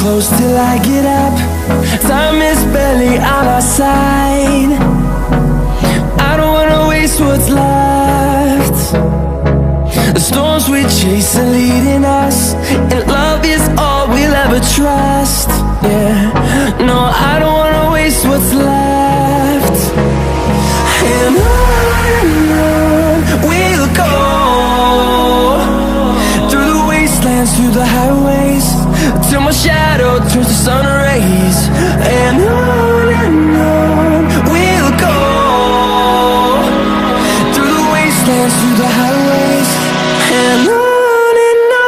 close till I get up. Time is barely on our side. I don't wanna waste what's left. The storms we chase are leading us, and love is all we'll ever trust. Yeah, no, I don't wanna waste what's left. And on we'll go, through the wastelands, through the highways, till my shadow turns to sun rays. And on we'll go, through the wastelands, through the highways, and on we'll go.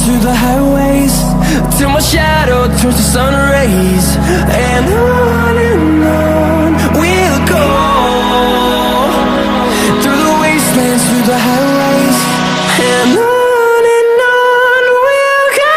Through the highways, till my shadow turns to sun rays. And on we'll go, through the wastelands, through the highways, and on we'll go.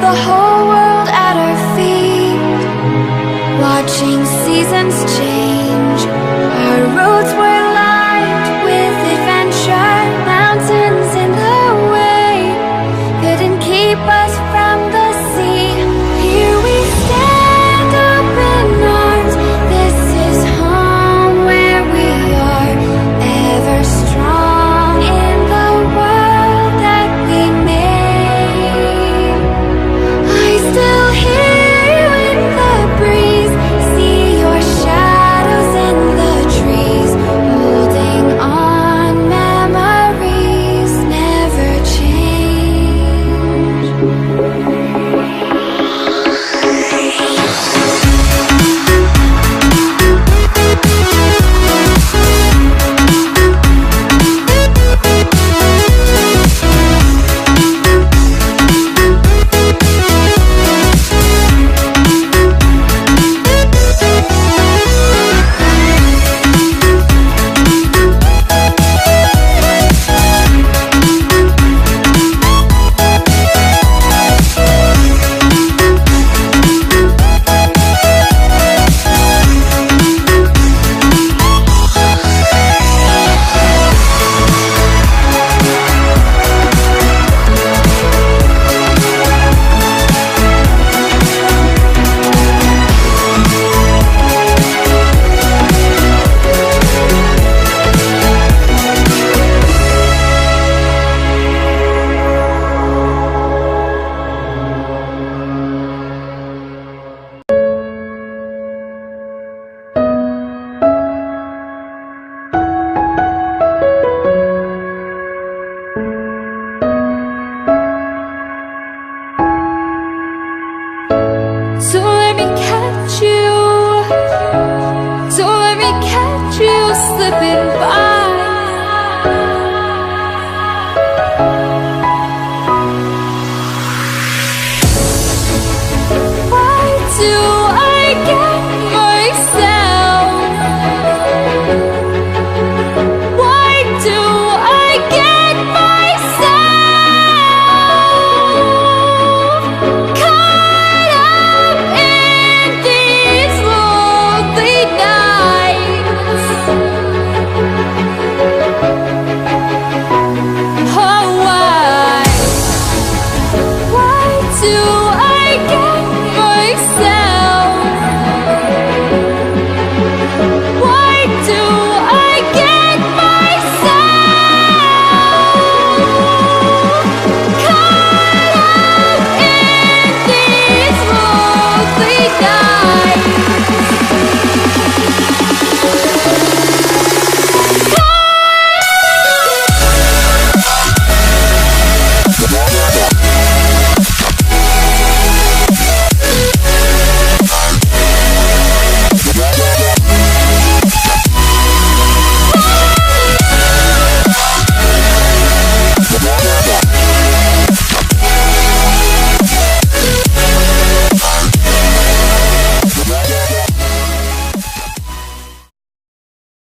the whole world at our feet, watching seasons change.